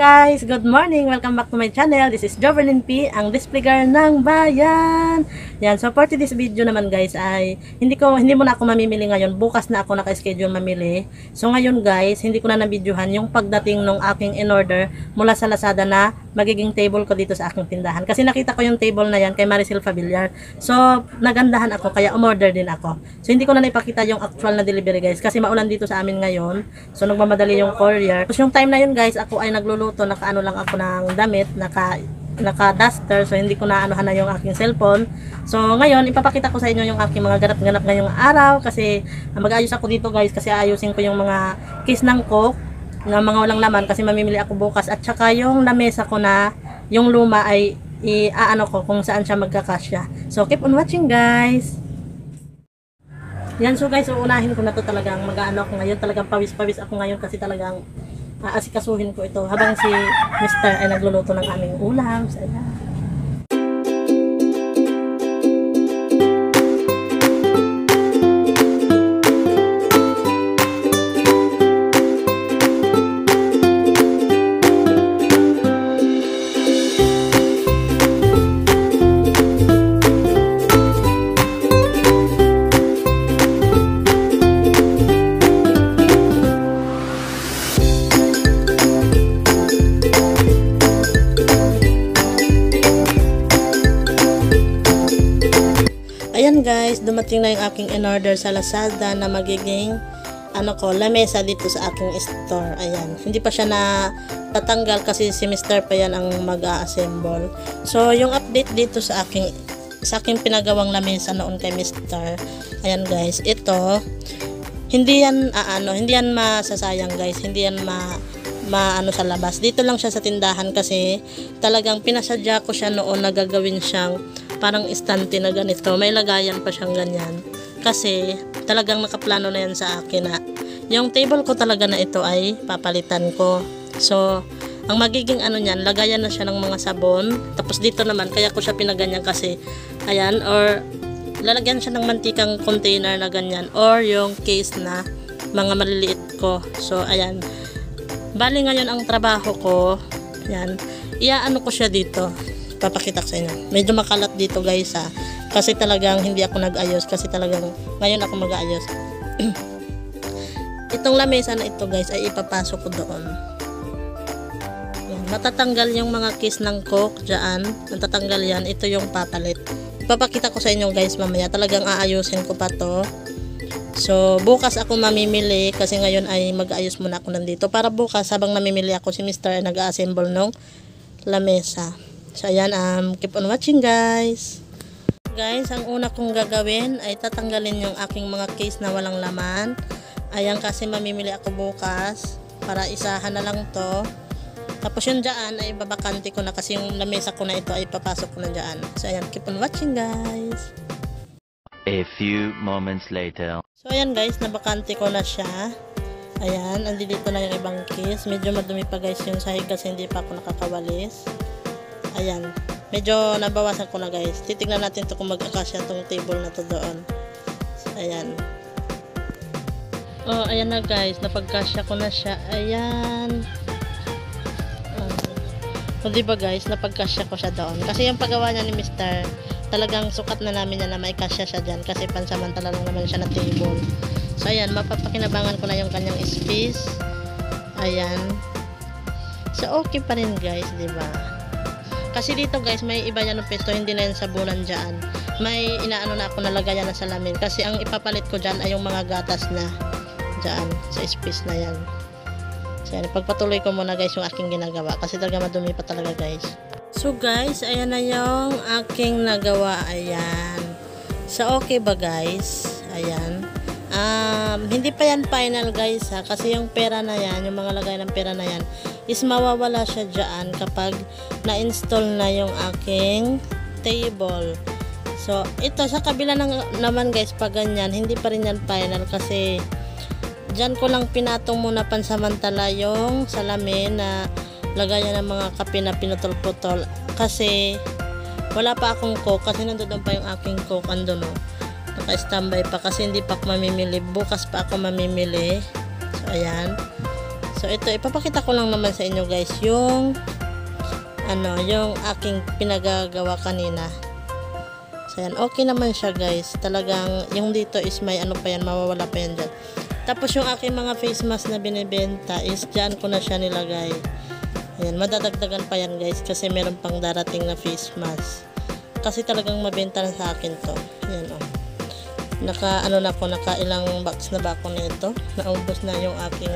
Guys, good morning! Welcome back to my channel. This is Jovelyn P, ang display girl ng bayan. Yan, so for today's video naman guys ay hindi muna ako mamimili ngayon. Bukas na ako naka-schedule mamili. So ngayon guys, hindi ko na nabidyohan yung pagdating ng aking in-order mula sa Lazada na magiging table ko dito sa aking tindahan. Kasi nakita ko yung table na yan kay Maricel Favillar. So nagandahan ako kaya umorder din ako. So hindi ko na naipakita yung actual na delivery guys kasi maulan dito sa amin ngayon. So nagmamadali yung courier. Tapos yung time na yun guys, ako ay nagluluto, nakaano lang ako ng damit, naka-duster, so hindi ko na anuhan na yung aking cellphone. So ngayon, ipapakita ko sa inyo yung aking mga ganap-ganap ngayong araw kasi mag-aayos ako dito guys kasi ayusin ko yung mga case ng Coke na mga walang laman kasi mamimili ako bukas at saka yung lamesa ko na yung luma ay iaano ko kung saan siya magkakasya. So keep on watching guys. Yan, so guys, uunahin ko na to talagang mag-aano ako ngayon, talagang pawis-pawis ako ngayon kasi talagang asikasuhin ko ito habang si Mr. ay nagluluto ng aming ulam. So, ayan. Ayan guys, dumating na yung aking in-order sa Lazada na magiging lamesa dito sa aking store. Ayan, hindi pa siya na tatanggal kasi si Mr. pa yan ang mag-a-assemble. So, yung update dito sa aking pinagawang lamesa noon kay Mr. Ayan guys, ito hindi yan masasayang guys, hindi yan maano sa labas. Dito lang siya sa tindahan kasi talagang pinasadya ko siya noon na gagawin siyang parang istante na ganito. May lagayan pa siyang ganyan. Kasi talagang nakaplano na yan sa akin na yung table ko talaga na ito ay papalitan ko. So, ang magiging niyan, lagayan na siya ng mga sabon. Tapos dito naman, kaya ko siya pinaganyan kasi, ayan, or lalagyan siya ng mantikang container na ganyan. Or yung case na mga maliliit ko. So, ayan. Bali ngayon ang trabaho ko, ayan, iaano ko siya dito. Papakita ko sa inyo. Medyo makalat dito guys kasi talagang hindi ako nag-ayos kasi talagang ngayon ako mag-ayos. Itong lamesa na ito guys ay ipapasok ko doon. Matatanggal yung mga case ng Coke dyan. Matatanggal yan. Ito yung papalit. Ipapakita ko sa inyo guys mamaya. Talagang aayusin ko pa to. So bukas ako mamimili kasi ngayon ay mag-ayos muna ako nandito. Para bukas habang namimili ako si Mr. ay nag-assemble ng lamesa. So ayan, keep on watching guys. Guys, ang una kong gagawin ay tatanggalin yung aking mga case na walang laman. Ayan kasi mamimili ako bukas para isahan na lang to. Tapos yung dyan ay babakante ko na kasi yung lamesa ko na ito ay papasok ko na dyan. So ayan, keep on watching guys. A few moments later. So ayan guys, nabakante ko na siya. Ayan, andito na yung ibang case. Medyo madumi pa guys yung sahig kasi hindi pa ako nakakawalis. Ayan, medyo nabawasan ko na guys. Titignan natin to kung mag-akasya tong table na to doon. So, ayan. Oh, ayan na guys, napagkasya ko na siya. Ayan. So, diba guys, napagkasya ko siya doon. Kasi yung paggawa niya ni Mr. talagang sukat na namin niya na may kasya siya dyan. Kasi pansamantala lang naman siya na table. So, ayan, mapapakinabangan ko na yung kanyang space. Ayan. So, okay pa rin guys, diba? Kasi dito guys, may iba yan ng pesto, hindi na yan sabunan dyan. May inaano na ako nalagayan na salamin. Kasi ang ipapalit ko dyan ay yung mga gatas na dyan, sa space na yan. So yan, pagpatuloy ko muna guys yung aking ginagawa. Kasi talaga madumi pa talaga guys. So guys, ayan na yung aking nagawa. Ayan. So okay ba guys? Ayan. Hindi pa yan final guys kasi yung pera na yan, yung mga lagay ng pera na yan is mawawala siya dyan kapag na-install na yung aking table. So ito sa kabila naman guys, pag ganyan hindi pa rin yan final kasi dyan ko lang pinatong muna pansamantala yung salamin na lagayan ng mga kape na pinutol-putol kasi wala pa akong Coke kasi nandoon pa yung aking Coke andun naka-standby pa kasi hindi pa ako mamimili. Bukas pa ako mamimili. So ayan. So So ito, ipapakita ko lang naman sa inyo guys yung yung aking pinagagawa kanina. So yan, okay naman siya guys. Talagang yung dito is may pa yan, mawawala pa yan dyan. Tapos yung aking mga face mask na binibenta is dyan ko na siya nilagay. Ayan, madadagdagan pa yan guys kasi meron pang darating na face mask. Kasi talagang mabenta na sa akin to. Ayan o. Naka ilang box na ba ako nito. Naubos na yung aking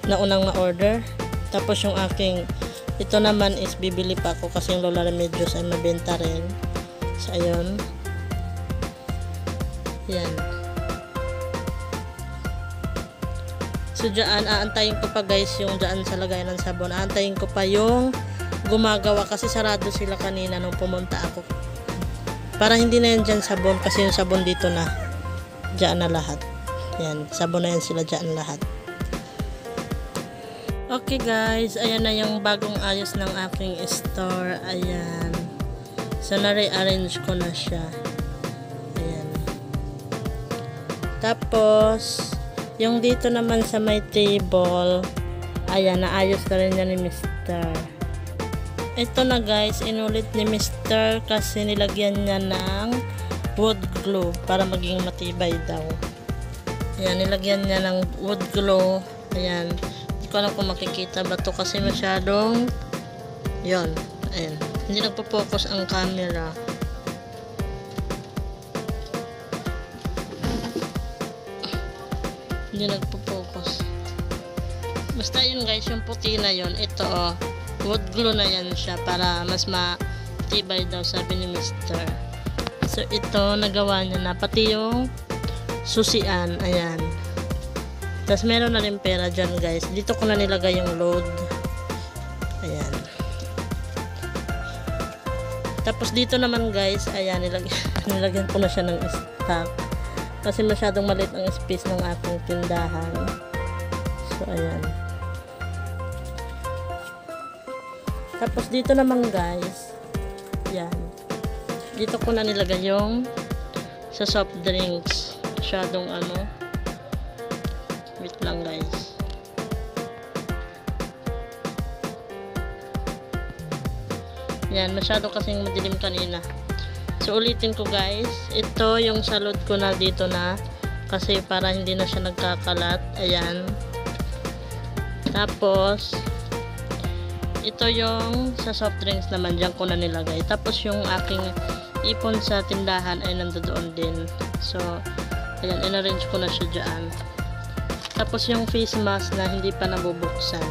naunang na-order. Tapos yung aking ito naman is bibili pa ako kasi yung Lola Remedios ay mabenta rin. So ayun. Yan. So dyan, aantayin ko pa guys yung dyan sa lagayan ng sabon. Aantayin ko pa yung gumagawa kasi sarado sila kanina nung pumunta ako. Para hindi na yan dyan sabon kasi yung sabon dito na. Dyan na lahat. Yan, sabon na yan sila dyan lahat. Okay guys, ayan na yung bagong ayos ng aking store. Ayan. So na-rearrange ko na siya. Ayan. Tapos yung dito naman sa may table, ayan, naayos na rin niya ni Mr. Ito na guys, inulit ni Mr. kasi nilagyan niya ng wood glue para maging matibay daw. Ayan, nilagyan niya ng wood glue. Ayan. Hindi ko alam kung makikita ba to kasi masyadong yon. Ayan. Hindi nagpo-focus ang camera. Hindi nagpo-focus. Basta yun guys, yung puti na yun, ito wood glue na yan siya para mas matibay daw, sabi ni Mr. So ito, nagawa niya na. Pati yung susian, ayan. Tapos meron na rin pera dyan guys. Dito ko na nilagay yung load. Ayan. Tapos dito naman guys, ayan, nilagyan ko na siya ng stock. Kasi masyadong maliit ang space ng aking tindahan. So ayan. Tapos dito naman guys, ayan. Dito ko na nilagay yung sa soft drinks. Masyadong wait lang guys. Yan, masyado kasing madilim kanina. So ulitin ko guys, ito yung salud ko na dito na kasi para hindi na siya nagkakalat. Ayan. Tapos ito yung sa soft drinks naman, dyan ko na nilagay. Tapos yung aking ipon sa tindahan ay nandoon din. So ayan, in-arrange ko na siya dyan. Tapos yung face mask na hindi pa nabubuksan.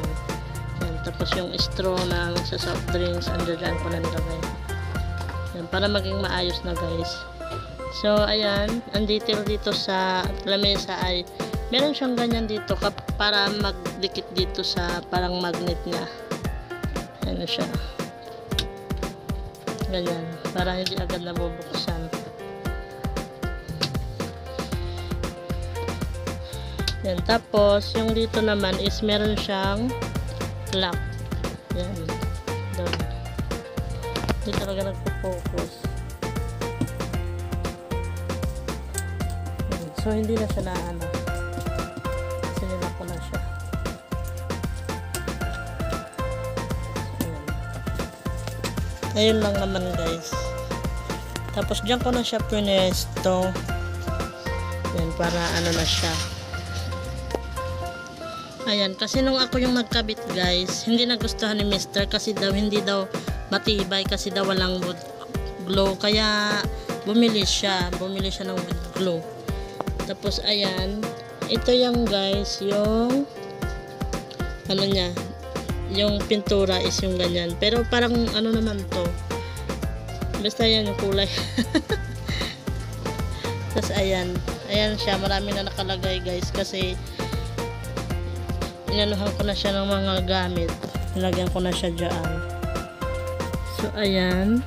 Ayan, tapos yung straw na sa soft drinks, andyan ko na nilagay. Ayan, para maging maayos na guys. So ayan, ang detail dito sa lamesa ay meron siyang ganyan dito para magdikit dito sa parang magnet niya. Ayan na siya. Ganyan, para hindi agad nabubuksan. Yan, tapos yung dito naman is meron siyang lock. Yan. Doon. Hindi talaga nagpo-focus. Yan. So hindi na siya naano. Sinila ko na siya. Ayan. Ayun lang naman guys. Tapos dyan ko na siya pinesto. Yan, para na siya. Ayan, kasi nung ako yung nagkabit guys, hindi nagustuhan ni Mr. kasi daw hindi daw matibay kasi daw walang wood glue. Kaya bumili siya ng wood glue. Tapos ayan, ito yung guys, yung niya, yung pintura is yung ganyan. Pero parang naman to. Basta yan yung kulay. Tapos ayan siya, marami na nakalagay guys kasi inanuhan ko na siya ng mga gamit. Nilagyan ko na siya dyan. So, ayan.